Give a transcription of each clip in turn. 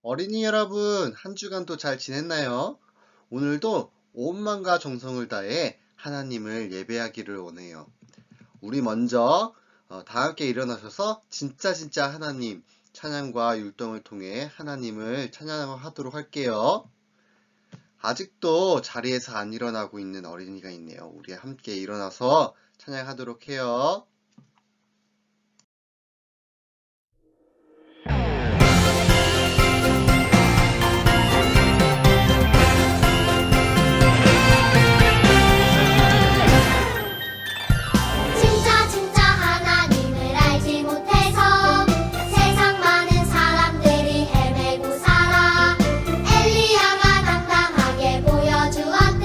어린이 여러분, 한 주간도 잘 지냈나요? 오늘도 온 마음과 정성을 다해 하나님을 예배하기를 원해요. 우리 먼저 다 함께 일어나셔서 진짜 하나님 찬양과 율동을 통해 하나님을 찬양하도록 할게요. 아직도 자리에서 안 일어나고 있는 어린이가 있네요. 우리 함께 일어나서 찬양하도록 해요. 진짜 하나님을 알지 못해서 세상 많은 사람들이 헤매고 살아. 엘리야가 당당하게 보여주었듯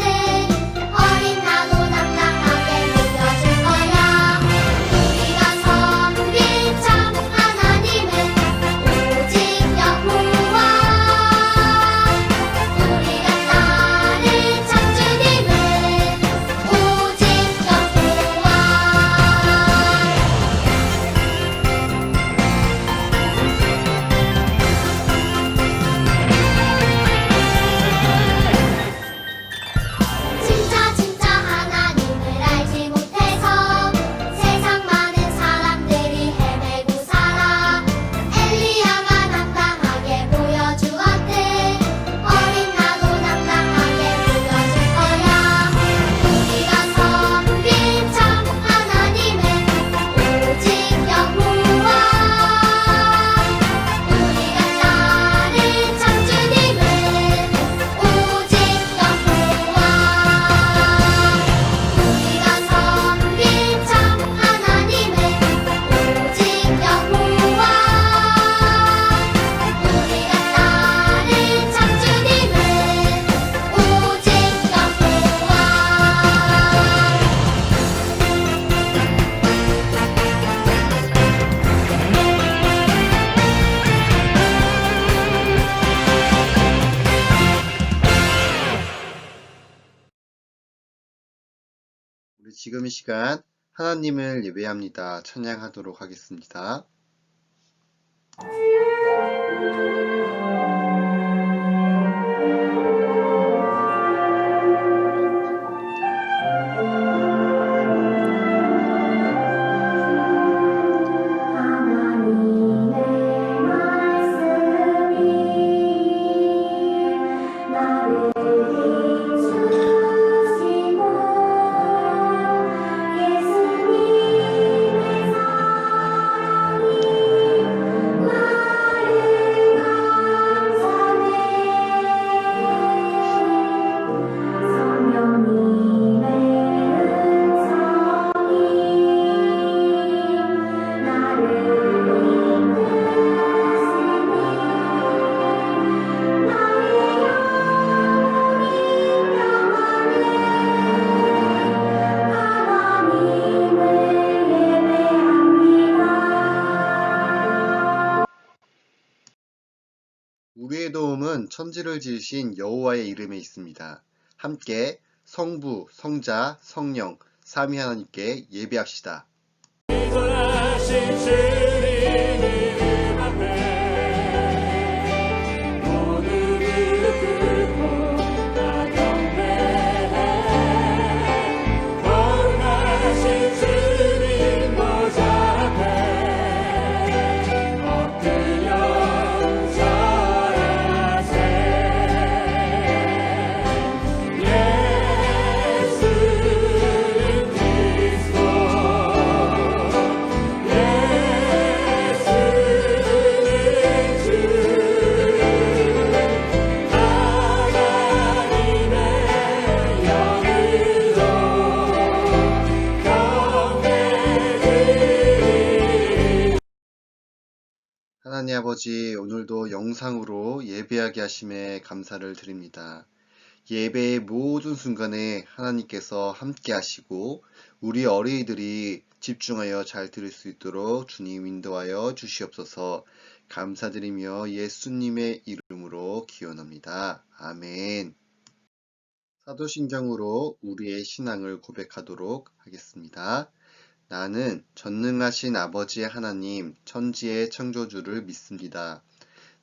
어린 나도 당당하게 보여줄 거야. 우리가 섬길 참 하나님은 오직 여호와, 우리가 따를 참 주님은 오직 여호와. 진짜 하나님을 알지 못해서 세상 많은 사람들이 헤매고 살아. 엘리야가 당당하게 보여주었듯 어린 나도 당당하게 보여줄 거야. 우리가 섬길 참 하나님은 오직 여호와, 우리가 따를 참 주님은 오직 여호와. 우리가 섬길 참 하나님은 오직 여호와, 우리가 따를 참 주님은 오직 여호와. 우리 지금 이 시간 하나님을 예배합니다. 찬양하도록 하겠습니다. 하나님의 말씀이 나를 힘주시고 예수님의 사랑이 나를 감싸네. 성령님의 은총이 나를 이끄시니 나의 영혼이 평안해. 하나님을 예배합니다. 우리의 도움은 천지를 지으신 여호와의 이름에 있습니다. 함께 성부, 성자, 성령, 삼위 하나님께 예배합시다. 전하신 주님 이름 앞에 모두 무릎 꿇고 다 경배해. 거룩하신 주님 보좌 앞에 엎드려 절하세. 예수는 그리스도, 하나님 아버지, 오늘도 영상으로 예배하게 하심에 감사를 드립니다. 예배의 모든 순간에 하나님께서 함께 하시고 우리 어린이들이 집중하여 잘 들을 수 있도록 주님 인도하여 주시옵소서. 감사드리며 예수님의 이름으로 기원합니다. 아멘. 사도신경으로 우리의 신앙을 고백하도록 하겠습니다. 나는 전능하신 아버지 하나님, 천지의 창조주를 믿습니다.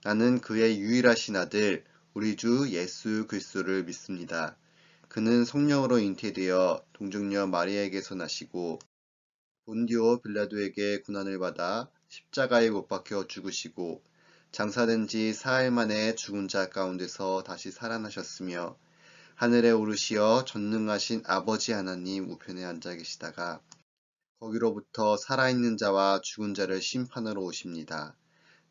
나는 그의 유일하신 아들 우리 주 예수 그리스도를 믿습니다. 그는 성령으로 잉태되어 동정녀 마리아에게서 나시고 본디오 빌라도에게 고난을 받아 십자가에 못 박혀 죽으시고 장사된 지 사흘 만에 죽은 자 가운데서 다시 살아나셨으며 하늘에 오르시어 전능하신 아버지 하나님 우편에 앉아 계시다가 거기로부터 살아있는 자와 죽은 자를 심판하러 오십니다.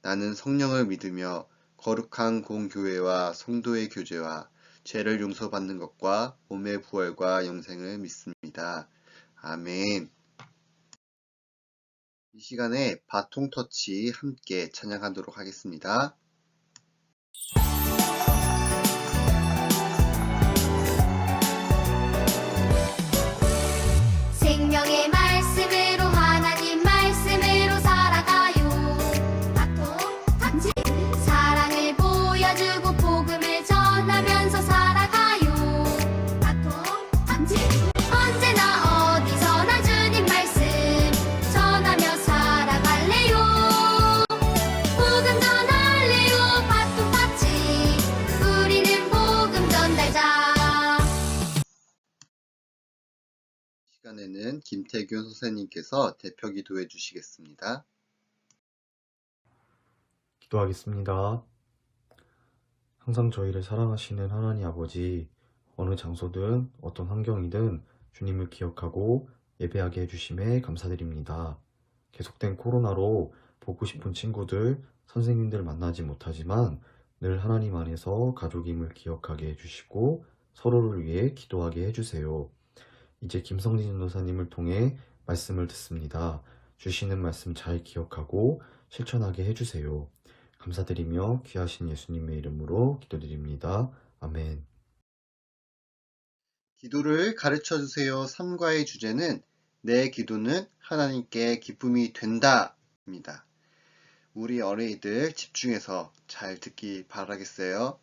나는 성령을 믿으며 거룩한 공교회와 성도의 교제와 죄를 용서받는 것과 몸의 부활과 영생을 믿습니다. 아멘. 이 시간에 바통 터치 함께 찬양하도록 하겠습니다. 생명의 말씀으로 하나님 말씀으로 살아가요. 바통 터치 사랑을 보여주고 복음을 전하면서 살아가요. 바통 터치 언제나 어디서나 주님 말씀 전하며 살아갈래요. 복음 전할래요. 바통 터치 우리는 복음 전달자. 시간에는 김태균 선생님께서 대표 기도해 주시겠습니다. 기도하겠습니다. 항상 저희를 사랑하시는 하나님 아버지, 어느 장소든 어떤 환경이든 주님을 기억하고 예배하게 해주심에 감사드립니다. 계속된 코로나로 보고 싶은 친구들, 선생님들 만나지 못하지만 늘 하나님 안에서 가족임을 기억하게 해주시고 서로를 위해 기도하게 해주세요. 이제 김성진 전도사님을 통해 말씀을 듣습니다. 주시는 말씀 잘 기억하고 실천하게 해주세요. 감사드리며 귀하신 예수님의 이름으로 기도드립니다. 아멘. 기도를 가르쳐 주세요. 3과의 주제는 내 기도는 하나님께 기쁨이 된다 입니다. 우리 어린이들 집중해서 잘 듣기 바라겠어요.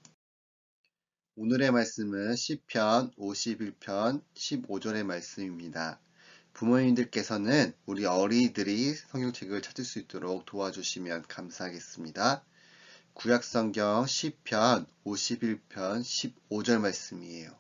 오늘의 말씀은 시편 51편 15절의 말씀입니다. 부모님들께서는 우리 어린이들이 성경책을 찾을 수 있도록 도와주시면 감사하겠습니다. 구약성경 시편 51편 15절 말씀이에요.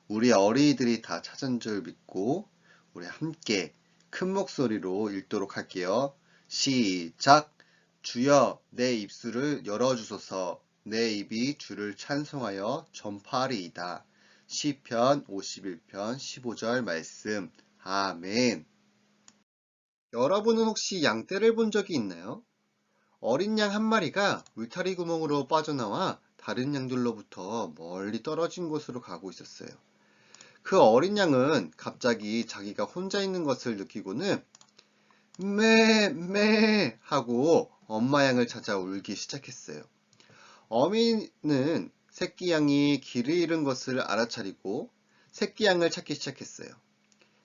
우리 어린이들이 다 찾은 줄 믿고 우리 함께 큰 목소리로 읽도록 할게요. 시작! 주여 내 입술을 열어주소서. 내 입이 주를 찬송하여 전파하리이다. 시편 51편 15절 말씀. 아멘. 여러분은 혹시 양떼를 본 적이 있나요? 어린 양 한 마리가 울타리 구멍으로 빠져나와 다른 양들로부터 멀리 떨어진 곳으로 가고 있었어요. 그 어린 양은 갑자기 자기가 혼자 있는 것을 느끼고는 매 하고 엄마 양을 찾아 울기 시작했어요. 어미는 새끼 양이 길을 잃은 것을 알아차리고 새끼 양을 찾기 시작했어요.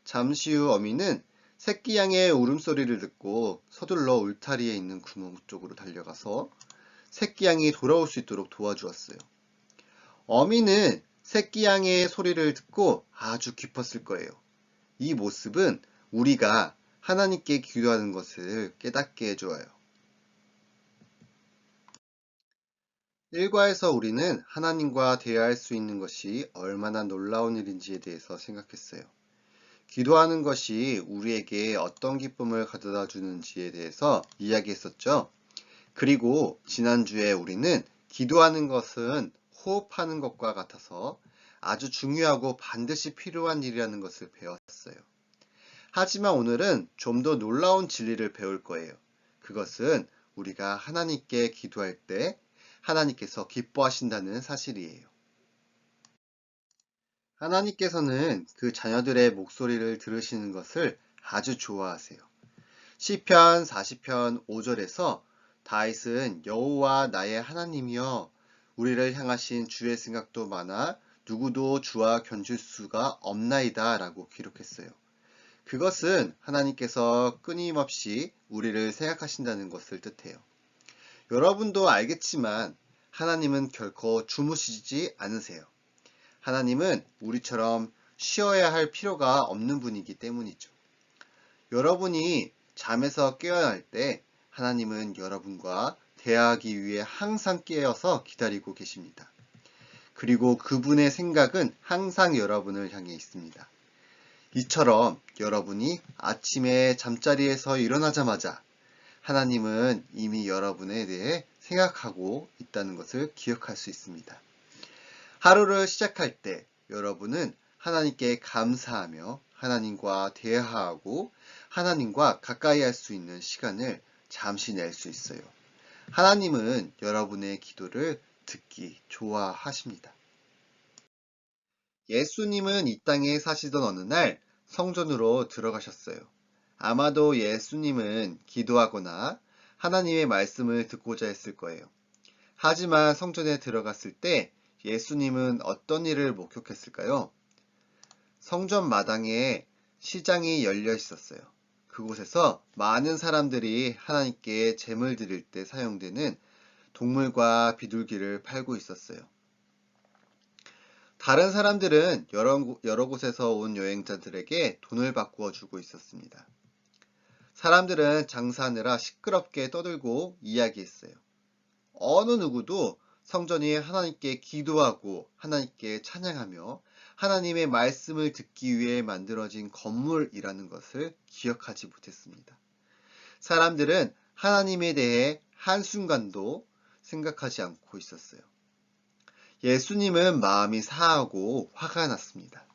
잠시 후 어미는 새끼 양의 울음소리를 듣고 서둘러 울타리에 있는 구멍 쪽으로 달려가서 새끼 양이 돌아올 수 있도록 도와주었어요. 어미는 새끼 양의 소리를 듣고 아주 기뻤을 거예요. 이 모습은 우리가 하나님께 기도하는 것을 깨닫게 해줘요. 일과에서 우리는 하나님과 대화할 수 있는 것이 얼마나 놀라운 일인지에 대해서 생각했어요. 기도하는 것이 우리에게 어떤 기쁨을 가져다 주는지에 대해서 이야기했었죠. 그리고 지난주에 우리는 기도하는 것은 호흡하는 것과 같아서 아주 중요하고 반드시 필요한 일이라는 것을 배웠어요. 하지만 오늘은 좀 더 놀라운 진리를 배울 거예요. 그것은 우리가 하나님께 기도할 때 하나님께서 기뻐하신다는 사실이에요. 하나님께서는 그 자녀들의 목소리를 들으시는 것을 아주 좋아하세요. 시편 40편 5절에서 다윗은 여호와 나의 하나님이여 우리를 향하신 주의 생각도 많아 누구도 주와 견줄 수가 없나이다 라고 기록했어요. 그것은 하나님께서 끊임없이 우리를 생각하신다는 것을 뜻해요. 여러분도 알겠지만 하나님은 결코 주무시지 않으세요. 하나님은 우리처럼 쉬어야 할 필요가 없는 분이기 때문이죠. 여러분이 잠에서 깨어날 때 하나님은 여러분과 대화하기 위해 항상 깨어서 기다리고 계십니다. 그리고 그분의 생각은 항상 여러분을 향해 있습니다. 이처럼 여러분이 아침에 잠자리에서 일어나자마자 하나님은 이미 여러분에 대해 생각하고 있다는 것을 기억할 수 있습니다. 하루를 시작할 때 여러분은 하나님께 감사하며 하나님과 대화하고 하나님과 가까이 할 수 있는 시간을 잠시 낼 수 있어요. 하나님은 여러분의 기도를 듣기 좋아하십니다. 예수님은 이 땅에 사시던 어느 날 성전으로 들어가셨어요. 아마도 예수님은 기도하거나 하나님의 말씀을 듣고자 했을 거예요. 하지만 성전에 들어갔을 때 예수님은 어떤 일을 목격했을까요? 성전 마당에 시장이 열려 있었어요. 그곳에서 많은 사람들이 하나님께 제물 드릴 때 사용되는 동물과 비둘기를 팔고 있었어요. 다른 사람들은 여러 곳에서 온 여행자들에게 돈을 바꾸어 주고 있었습니다. 사람들은 장사하느라 시끄럽게 떠들고 이야기했어요. 어느 누구도 성전이 하나님께 기도하고 하나님께 찬양하며 하나님의 말씀을 듣기 위해 만들어진 건물이라는 것을 기억하지 못했습니다. 사람들은 하나님에 대해 한순간도 생각하지 않고 있었어요. 예수님은 마음이 상하고 화가 났습니다.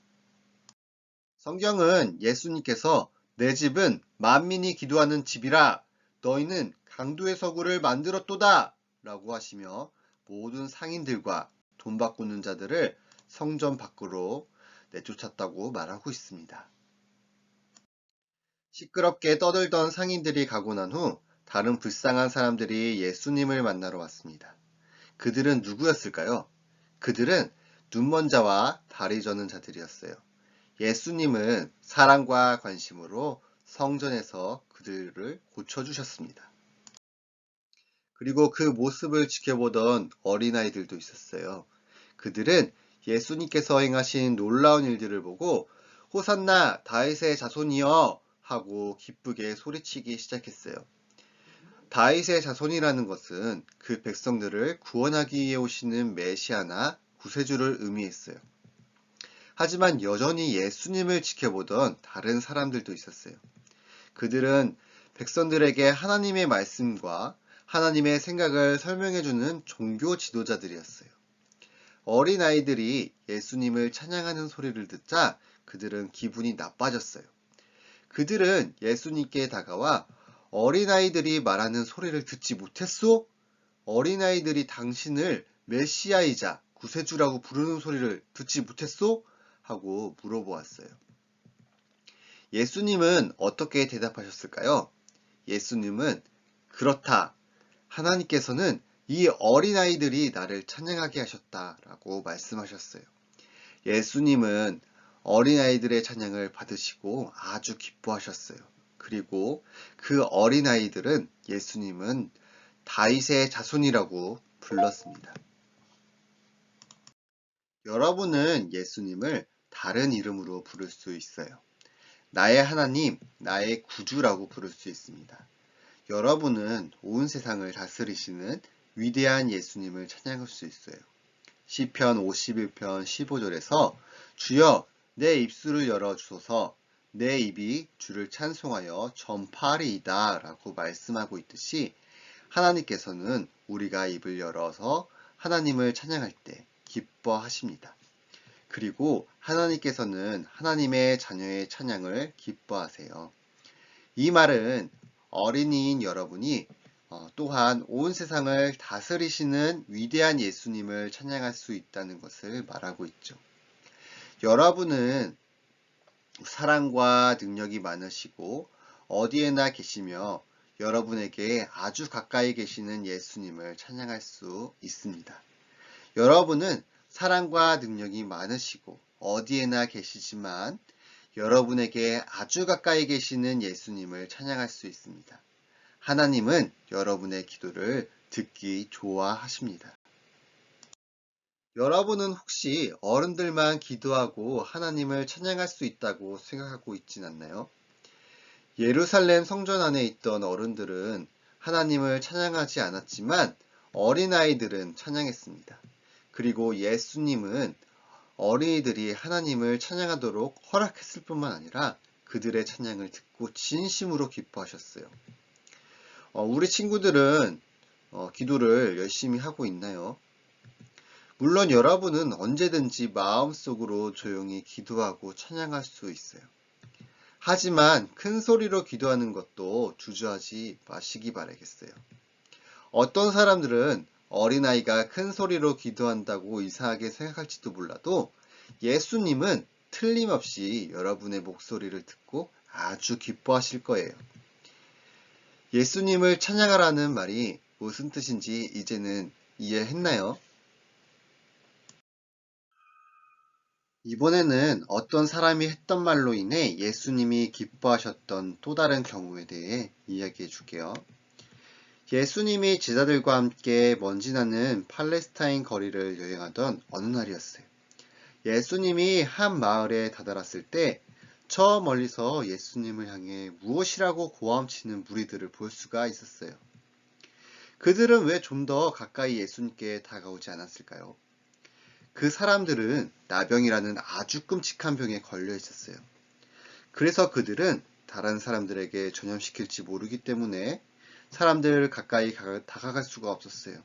성경은 예수님께서 내 집은 만민이 기도하는 집이라 너희는 강도의 서구를 만들었도다 라고 하시며 모든 상인들과 돈 바꾸는 자들을 성전 밖으로 내쫓았다고 말하고 있습니다. 시끄럽게 떠들던 상인들이 가고 난 후 다른 불쌍한 사람들이 예수님을 만나러 왔습니다. 그들은 누구였을까요? 그들은 눈먼 자와 다리 저는 자들이었어요. 예수님은 사랑과 관심으로 성전에서 그들을 고쳐주셨습니다. 그리고 그 모습을 지켜보던 어린아이들도 있었어요. 그들은 예수님께서 행하신 놀라운 일들을 보고 호산나 다윗의 자손이여 하고 기쁘게 소리치기 시작했어요. 다윗의 자손이라는 것은 그 백성들을 구원하기 위해 오시는 메시아나 구세주를 의미했어요. 하지만 여전히 예수님을 지켜보던 다른 사람들도 있었어요. 그들은 백성들에게 하나님의 말씀과 하나님의 생각을 설명해주는 종교 지도자들이었어요. 어린아이들이 예수님을 찬양하는 소리를 듣자 그들은 기분이 나빠졌어요. 그들은 예수님께 다가와 어린아이들이 말하는 소리를 듣지 못했소? 어린아이들이 당신을 메시아이자 구세주라고 부르는 소리를 듣지 못했소? 하고 물어보았어요. 예수님은 어떻게 대답하셨을까요? 예수님은 그렇다. 하나님께서는 이 어린아이들이 나를 찬양하게 하셨다라고 말씀하셨어요. 예수님은 어린아이들의 찬양을 받으시고 아주 기뻐하셨어요. 그리고 그 어린아이들은 예수님은 다윗의 자손이라고 불렀습니다. 여러분은 예수님을 다른 이름으로 부를 수 있어요. 나의 하나님, 나의 구주라고 부를 수 있습니다. 여러분은 온 세상을 다스리시는 위대한 예수님을 찬양할 수 있어요. 시편 51편 15절에서 주여 내 입술을 열어주소서 내 입이 주를 찬송하여 전파하리이다 라고 말씀하고 있듯이 하나님께서는 우리가 입을 열어서 하나님을 찬양할 때 기뻐하십니다. 그리고 하나님께서는 하나님의 자녀의 찬양을 기뻐하세요. 이 말은 어린이인 여러분이 또한 온 세상을 다스리시는 위대한 예수님을 찬양할 수 있다는 것을 말하고 있죠. 여러분은 사랑과 능력이 많으시고 어디에나 계시며 여러분에게 아주 가까이 계시는 예수님을 찬양할 수 있습니다. 여러분은 사랑과 능력이 많으시고 어디에나 계시지만 여러분에게 아주 가까이 계시는 예수님을 찬양할 수 있습니다. 하나님은 여러분의 기도를 듣기 좋아하십니다. 여러분은 혹시 어른들만 기도하고 하나님을 찬양할 수 있다고 생각하고 있진 않나요? 예루살렘 성전 안에 있던 어른들은 하나님을 찬양하지 않았지만 어린아이들은 찬양했습니다. 그리고 예수님은 어린이들이 하나님을 찬양하도록 허락했을 뿐만 아니라 그들의 찬양을 듣고 진심으로 기뻐하셨어요. 우리 친구들은 기도를 열심히 하고 있나요? 물론 여러분은 언제든지 마음속으로 조용히 기도하고 찬양할 수 있어요. 하지만 큰 소리로 기도하는 것도 주저하지 마시기 바라겠어요. 어떤 사람들은 어린아이가 큰 소리로 기도한다고 이상하게 생각할지도 몰라도 예수님은 틀림없이 여러분의 목소리를 듣고 아주 기뻐하실 거예요. 예수님을 찬양하라는 말이 무슨 뜻인지 이제는 이해했나요? 이번에는 어떤 사람이 했던 말로 인해 예수님이 기뻐하셨던 또 다른 경우에 대해 이야기해 줄게요. 예수님이 제자들과 함께 먼지 나는 팔레스타인 거리를 여행하던 어느 날이었어요. 예수님이 한 마을에 다다랐을 때 저 멀리서 예수님을 향해 무엇이라고 고함치는 무리들을 볼 수가 있었어요. 그들은 왜 좀 더 가까이 예수님께 다가오지 않았을까요? 그 사람들은 나병이라는 아주 끔찍한 병에 걸려 있었어요. 그래서 그들은 다른 사람들에게 전염시킬지 모르기 때문에 사람들을 가까이 다가갈 수가 없었어요.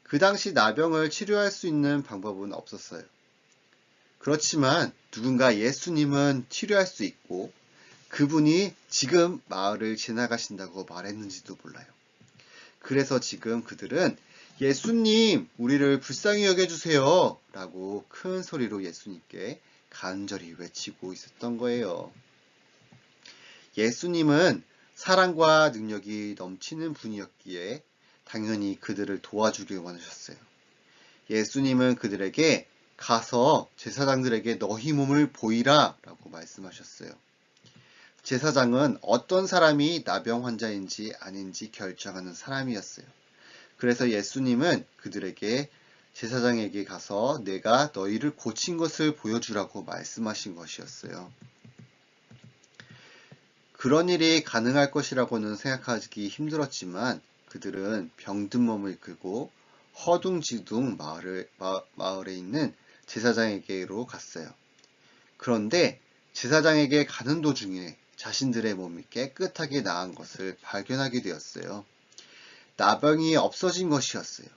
그 당시 나병을 치료할 수 있는 방법은 없었어요. 그렇지만 누군가 예수님은 치료할 수 있고 그분이 지금 마을을 지나가신다고 말했는지도 몰라요. 그래서 지금 그들은 예수님, 우리를 불쌍히 여겨주세요 라고 큰 소리로 예수님께 간절히 외치고 있었던 거예요. 예수님은 사랑과 능력이 넘치는 분이었기에 당연히 그들을 도와주길 원하셨어요. 예수님은 그들에게 가서 제사장들에게 너희 몸을 보이라 라고 말씀하셨어요. 제사장은 어떤 사람이 나병 환자인지 아닌지 결정하는 사람이었어요. 그래서 예수님은 그들에게 제사장에게 가서 내가 너희를 고친 것을 보여주라고 말씀하신 것이었어요. 그런 일이 가능할 것이라고는 생각하기 힘들었지만 그들은 병든 몸을 이끌고 허둥지둥 마을에 있는 제사장에게로 갔어요. 그런데 제사장에게 가는 도중에 자신들의 몸이 깨끗하게 나은 것을 발견하게 되었어요. 나병이 없어진 것이었어요.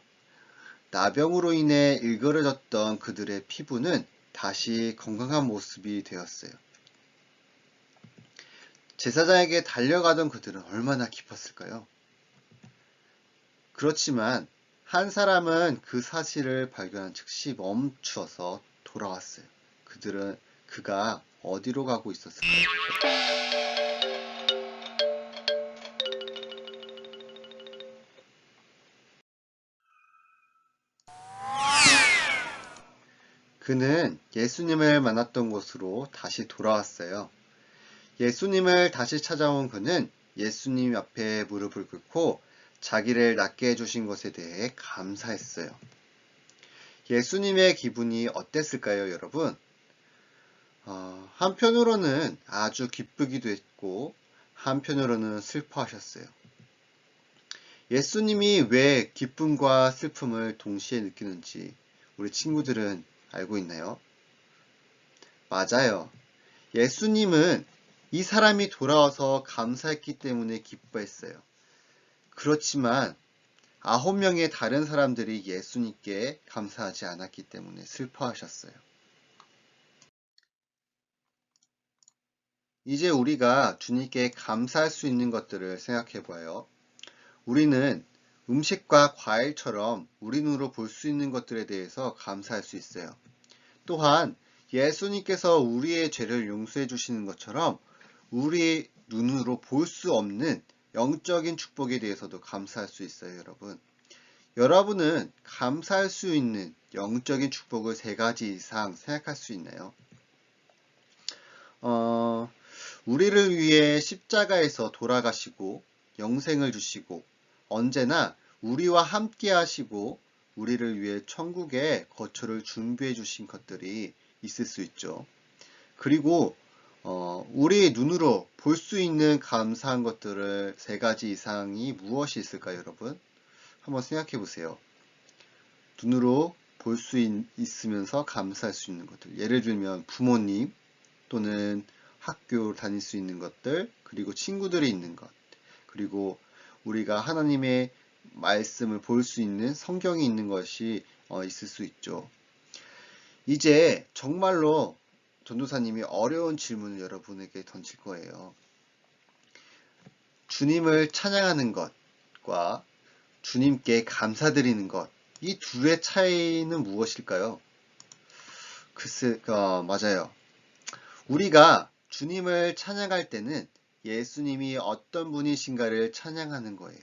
나병으로 인해 일그러졌던 그들의 피부는 다시 건강한 모습이 되었어요. 제사장에게 달려가던 그들은 얼마나 기뻤을까요? 그렇지만 한 사람은 그 사실을 발견한 즉시 멈추어서 돌아왔어요. 그가 어디로 가고 있었을까요? 그는 예수님을 만났던 곳으로 다시 돌아왔어요. 예수님을 다시 찾아온 그는 예수님 앞에 무릎을 꿇고 자기를 낫게 해주신 것에 대해 감사했어요. 예수님의 기분이 어땠을까요, 여러분? 한편으로는 아주 기쁘기도 했고 한편으로는 슬퍼하셨어요. 예수님이 왜 기쁨과 슬픔을 동시에 느끼는지 우리 친구들은 알고 있나요? 맞아요. 예수님은 이 사람이 돌아와서 감사했기 때문에 기뻐했어요. 그렇지만 9명의 다른 사람들이 예수님께 감사하지 않았기 때문에 슬퍼하셨어요. 이제 우리가 주님께 감사할 수 있는 것들을 생각해 봐요. 우리는 음식과 과일처럼 우리 눈으로 볼 수 있는 것들에 대해서 감사할 수 있어요. 또한 예수님께서 우리의 죄를 용서해 주시는 것처럼 우리 눈으로 볼 수 없는 영적인 축복에 대해서도 감사할 수 있어요, 여러분. 여러분은 감사할 수 있는 영적인 축복을 3가지 이상 생각할 수 있나요? 우리를 위해 십자가에서 돌아가시고 영생을 주시고 언제나 우리와 함께 하시고 우리를 위해 천국에 거처를 준비해 주신 것들이 있을 수 있죠. 그리고 우리 눈으로 볼 수 있는 감사한 것들을 세 가지 이상이 무엇이 있을까요, 여러분? 한번 생각해 보세요. 눈으로 볼 수 있으면서 감사할 수 있는 것들. 예를 들면 부모님 또는 학교 다닐 수 있는 것들, 그리고 친구들이 있는 것, 그리고 우리가 하나님의 말씀을 볼 수 있는 성경이 있는 것이 있을 수 있죠. 이제 정말로 전도사님이 어려운 질문을 여러분에게 던질 거예요. 주님을 찬양하는 것과 주님께 감사드리는 것, 이 둘의 차이는 무엇일까요? 글쎄, 맞아요. 우리가 주님을 찬양할 때는 예수님이 어떤 분이신가를 찬양하는 거예요.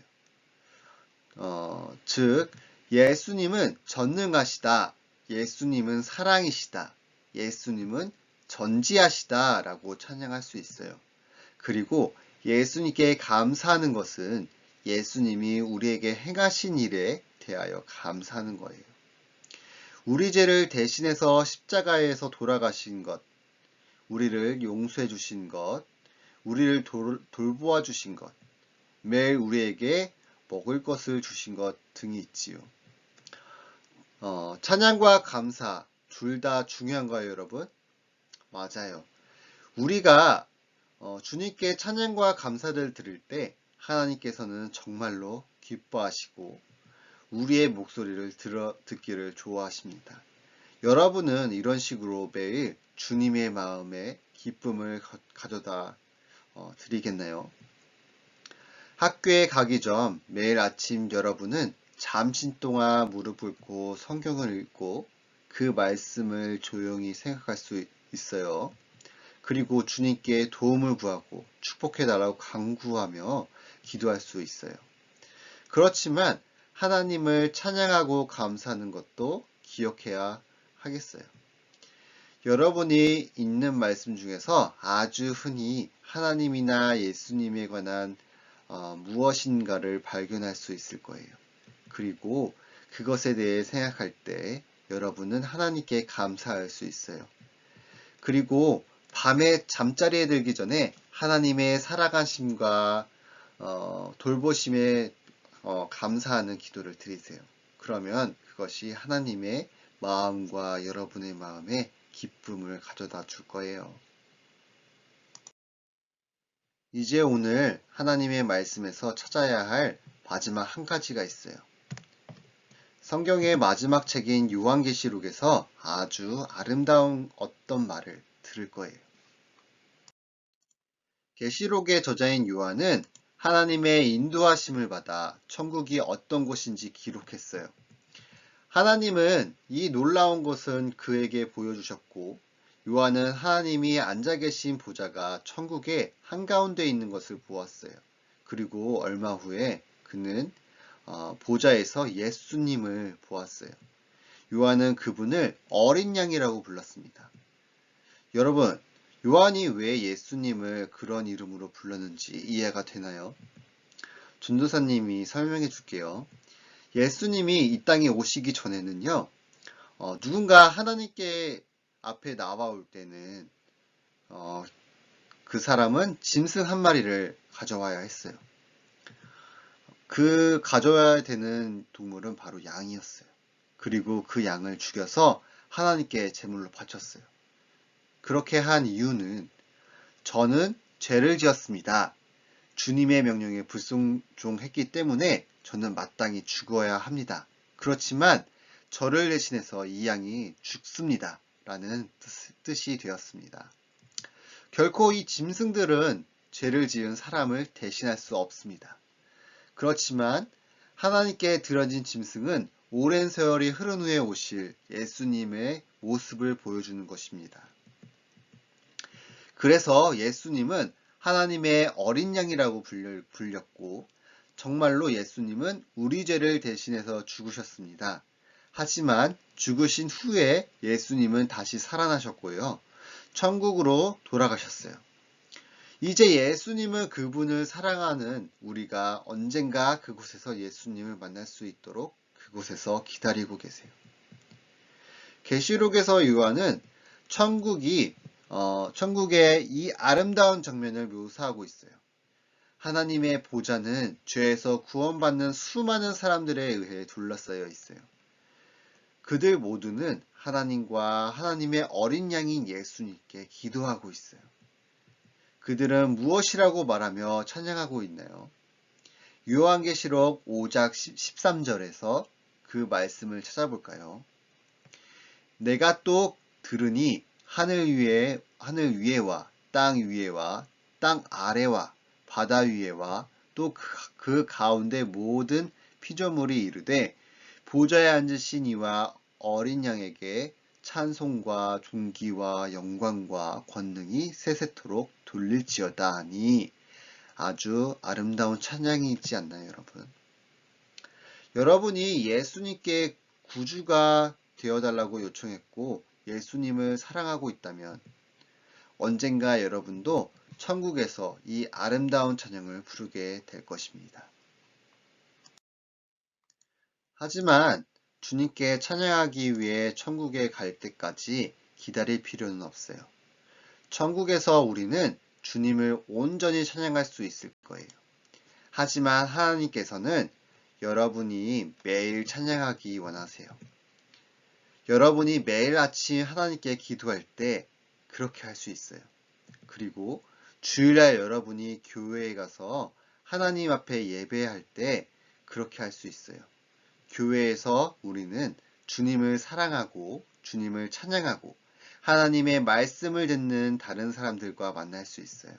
즉, 예수님은 전능하시다. 예수님은 사랑이시다. 예수님은 전지하시다 라고 찬양할 수 있어요. 그리고 예수님께 감사하는 것은 예수님이 우리에게 행하신 일에 대하여 감사하는 거예요. 우리 죄를 대신해서 십자가에서 돌아가신 것, 우리를 용서해 주신 것, 우리를 돌보아 주신 것, 매일 우리에게 먹을 것을 주신 것 등이 있지요. 찬양과 감사 둘 다 중요한가요, 여러분? 맞아요. 우리가 주님께 찬양과 감사를 드릴 때 하나님께서는 정말로 기뻐하시고 우리의 목소리를 듣기를 좋아하십니다. 여러분은 이런 식으로 매일 주님의 마음에 기쁨을 가져다 드리겠나요? 학교에 가기 전 매일 아침 여러분은 잠시 동안 무릎 꿇고 성경을 읽고 그 말씀을 조용히 생각할 수 있어요. 그리고 주님께 도움을 구하고 축복해달라고 간구하며 기도할 수 있어요. 그렇지만 하나님을 찬양하고 감사하는 것도 기억해야 하겠어요. 여러분이 읽는 말씀 중에서 아주 흔히 하나님이나 예수님에 관한 무엇인가를 발견할 수 있을 거예요. 그리고 그것에 대해 생각할 때 여러분은 하나님께 감사할 수 있어요. 그리고 밤에 잠자리에 들기 전에 하나님의 살아가심과 돌보심에 감사하는 기도를 드리세요. 그러면 그것이 하나님의 마음과 여러분의 마음에 기쁨을 가져다 줄 거예요. 이제 오늘 하나님의 말씀에서 찾아야 할 마지막 한 가지가 있어요. 성경의 마지막 책인 요한계시록에서 아주 아름다운 어떤 말을 들을 거예요. 계시록의 저자인 요한은 하나님의 인도하심을 받아 천국이 어떤 곳인지 기록했어요. 하나님은 이 놀라운 것은 그에게 보여주셨고 요한은 하나님이 앉아 계신 보좌가 천국의 한가운데 있는 것을 보았어요. 그리고 얼마 후에 그는 보좌에서 예수님을 보았어요. 요한은 그분을 어린 양이라고 불렀습니다. 여러분, 요한이 왜 예수님을 그런 이름으로 불렀는지 이해가 되나요? 전도사님이 설명해 줄게요. 예수님이 이 땅에 오시기 전에는요, 누군가 하나님께 앞에 나와올 때는 그 사람은 짐승 한 마리를 가져와야 했어요. 그 가져와야 되는 동물은 바로 양이었어요. 그리고 그 양을 죽여서 하나님께 제물로 바쳤어요. 그렇게 한 이유는 저는 죄를 지었습니다. 주님의 명령에 불순종했기 때문에 저는 마땅히 죽어야 합니다. 그렇지만 저를 대신해서 이 양이 죽습니다. 라는 뜻이 되었습니다. 결코 이 짐승들은 죄를 지은 사람을 대신할 수 없습니다. 그렇지만 하나님께 드려진 짐승은 오랜 세월이 흐른 후에 오실 예수님의 모습을 보여주는 것입니다. 그래서 예수님은 하나님의 어린 양이라고 불렸고 정말로 예수님은 우리 죄를 대신해서 죽으셨습니다. 하지만 죽으신 후에 예수님은 다시 살아나셨고요. 천국으로 돌아가셨어요. 이제 예수님은 그분을 사랑하는 우리가 언젠가 그곳에서 예수님을 만날 수 있도록 그곳에서 기다리고 계세요. 계시록에서 요한은 천국이 천국의 이 아름다운 장면을 묘사하고 있어요. 하나님의 보좌는 죄에서 구원받는 수많은 사람들에 의해 둘러싸여 있어요. 그들 모두는 하나님과 하나님의 어린 양인 예수님께 기도하고 있어요. 그들은 무엇이라고 말하며 찬양하고 있나요? 요한계시록 5장 13절에서 그 말씀을 찾아볼까요? 내가 또 들으니 하늘 위에와 땅 위에와 땅 아래와 바다 위에와 또 그 가운데 모든 피조물이 이르되 보좌에 앉으신 이와 어린 양에게 찬송과 존귀와 영광과 권능이 세세토록 돌릴지어다 하니 아주 아름다운 찬양이 있지 않나요, 여러분? 여러분이 예수님께 구주가 되어달라고 요청했고 예수님을 사랑하고 있다면 언젠가 여러분도 천국에서 이 아름다운 찬양을 부르게 될 것입니다. 하지만 주님께 찬양하기 위해 천국에 갈 때까지 기다릴 필요는 없어요. 천국에서 우리는 주님을 온전히 찬양할 수 있을 거예요. 하지만 하나님께서는 여러분이 매일 찬양하기 원하세요. 여러분이 매일 아침 하나님께 기도할 때 그렇게 할 수 있어요. 그리고 주일날 여러분이 교회에 가서 하나님 앞에 예배할 때 그렇게 할 수 있어요. 교회에서 우리는 주님을 사랑하고 주님을 찬양하고 하나님의 말씀을 듣는 다른 사람들과 만날 수 있어요.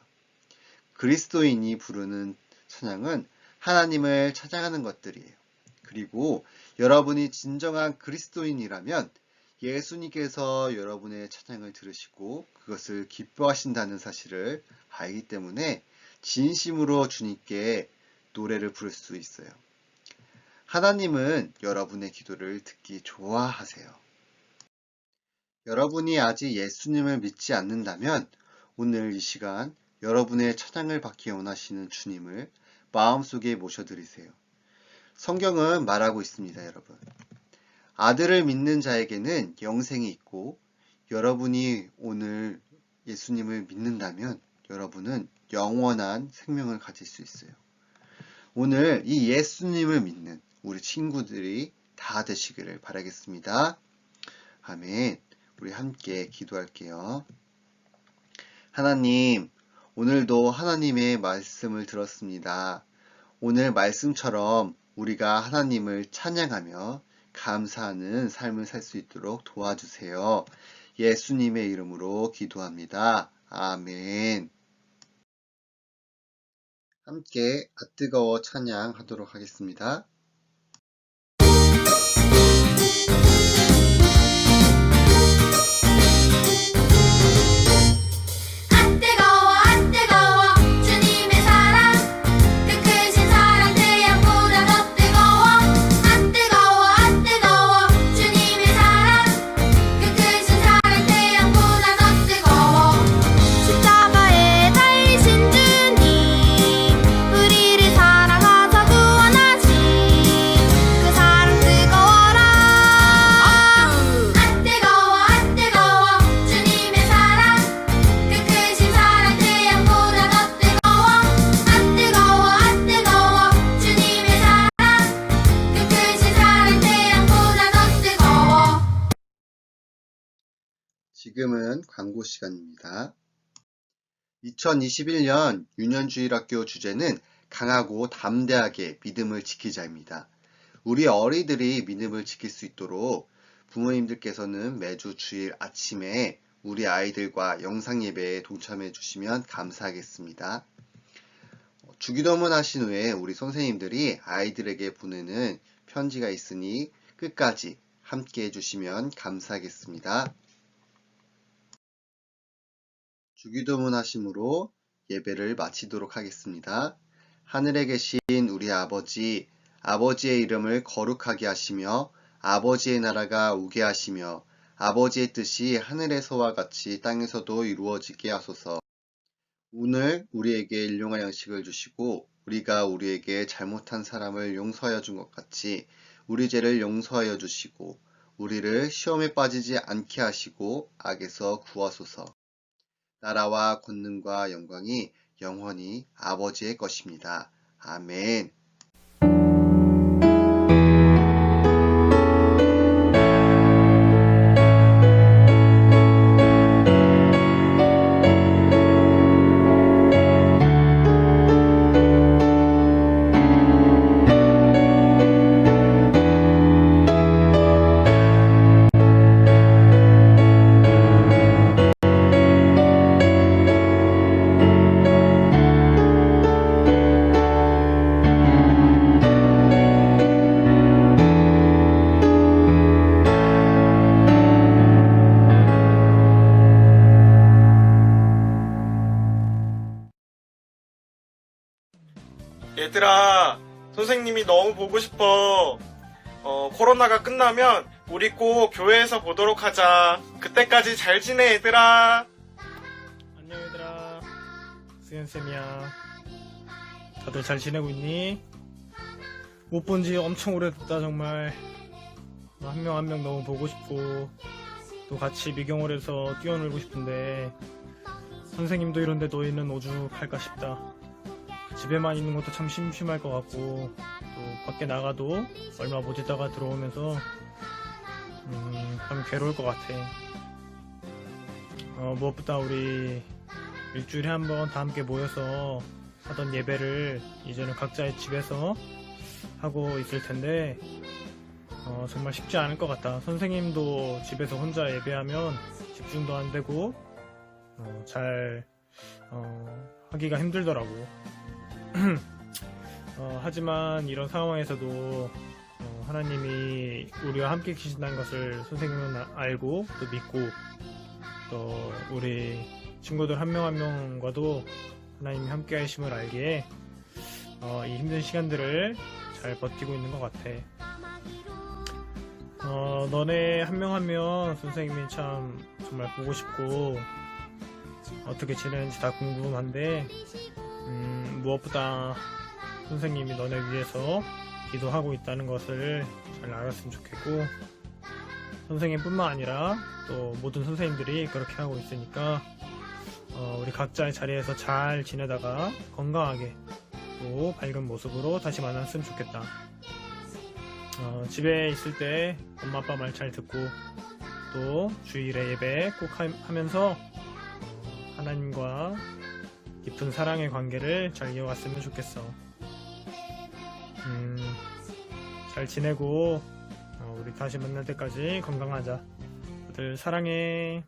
그리스도인이 부르는 찬양은 하나님을 찬양하는 것들이에요. 그리고 여러분이 진정한 그리스도인이라면 예수님께서 여러분의 찬양을 들으시고 그것을 기뻐하신다는 사실을 알기 때문에 진심으로 주님께 노래를 부를 수 있어요. 하나님은 여러분의 기도를 듣기 좋아하세요. 여러분이 아직 예수님을 믿지 않는다면 오늘 이 시간 여러분의 찬양을 받기 원하시는 주님을 마음속에 모셔드리세요. 성경은 말하고 있습니다, 여러분. 아들을 믿는 자에게는 영생이 있고 여러분이 오늘 예수님을 믿는다면 여러분은 영원한 생명을 가질 수 있어요. 오늘 이 예수님을 믿는 우리 친구들이 다 되시기를 바라겠습니다. 아멘. 우리 함께 기도할게요. 하나님, 오늘도 하나님의 말씀을 들었습니다. 오늘 말씀처럼 우리가 하나님을 찬양하며 감사하는 삶을 살 수 있도록 도와주세요. 예수님의 이름으로 기도합니다. 아멘. 함께 뜨거워 찬양하도록 하겠습니다. 안 뜨거워 주님의 사랑 그 크신 사랑 태양보다 더 뜨거워 안 뜨거워 주님의 사랑 그 크신 사랑 태양보다 더 뜨거워 십자가에 달리신 주님 우리를 사랑하사 구원하신 그 사랑 뜨거워라 안 뜨거워 주님의 사랑 그 크신 사랑 태양보다 더 뜨거워 안 뜨거워 주님의 사랑 그 크신 사랑 태양보다 더 뜨거워 지금은 광고 시간입니다. 2021년 유년주일학교 주제는 강하고 담대하게 믿음을 지키자입니다. 우리 어린이들이 믿음을 지킬 수 있도록 부모님들께서는 매주 주일 아침에 우리 아이들과 영상 예배에 동참해 주시면 감사하겠습니다. 주기도문 하신 후에 우리 선생님들이 아이들에게 보내는 편지가 있으니 끝까지 함께 해주시면 감사하겠습니다. 주기도문 하심으로 예배를 마치도록 하겠습니다. 하늘에 계신 우리 아버지, 아버지의 이름을 거룩하게 하시며 아버지의 나라가 오게 하시며 아버지의 뜻이 하늘에서와 같이 땅에서도 이루어지게 하소서. 오늘 우리에게 일용할 양식을 주시고 우리가 우리에게 잘못한 사람을 용서하여 준 것 같이 우리 죄를 용서하여 주시고 우리를 시험에 빠지지 않게 하시고 악에서 구하소서. 나라와 권능과 영광이 영원히 아버지의 것입니다. 아멘. 얘들아, 선생님이 너무 보고 싶어. 코로나가 끝나면 우리 꼭 교회에서 보도록 하자. 그때까지 잘 지내, 얘들아. 안녕 얘들아, 수현쌤이야. 다들 잘 지내고 있니? 못 본 지 엄청 오래됐다 정말. 한 명 한 명 너무 보고 싶고 또 같이 미경홀에서 뛰어놀고 싶은데 선생님도 이런데 너희는 오죽할까 싶다. 집에만 있는 것도 참 심심할 것 같고 또 밖에 나가도 얼마 못 있다가 들어오면서 참 괴로울 것 같아. 무엇보다 우리 일주일에 한 번 다 함께 모여서 하던 예배를 이제는 각자의 집에서 하고 있을 텐데 정말 쉽지 않을 것 같다. 선생님도 집에서 혼자 예배하면 집중도 안 되고 잘 하기가 힘들더라고. 하지만 이런 상황에서도 하나님이 우리와 함께 계신다는 것을 선생님은 알고 또 믿고 또 우리 친구들 한 명 한 명과도 하나님이 함께 하심을 알기에 이 힘든 시간들을 잘 버티고 있는 것 같아. 너네 한 명 한 명 선생님이 참 정말 보고 싶고 어떻게 지내는지 다 궁금한데 무엇보다 선생님이 너네 위해서 기도하고 있다는 것을 잘 알았으면 좋겠고 선생님뿐만 아니라 또 모든 선생님들이 그렇게 하고 있으니까 우리 각자의 자리에서 잘 지내다가 건강하게 또 밝은 모습으로 다시 만났으면 좋겠다. 집에 있을 때 엄마 아빠 말 잘 듣고 또 주일에 예배 꼭 하면서 하나님과 깊은 사랑의 관계를 잘 이어갔으면 좋겠어. 잘 지내고 우리 다시 만날 때까지 건강하자. 다들 사랑해.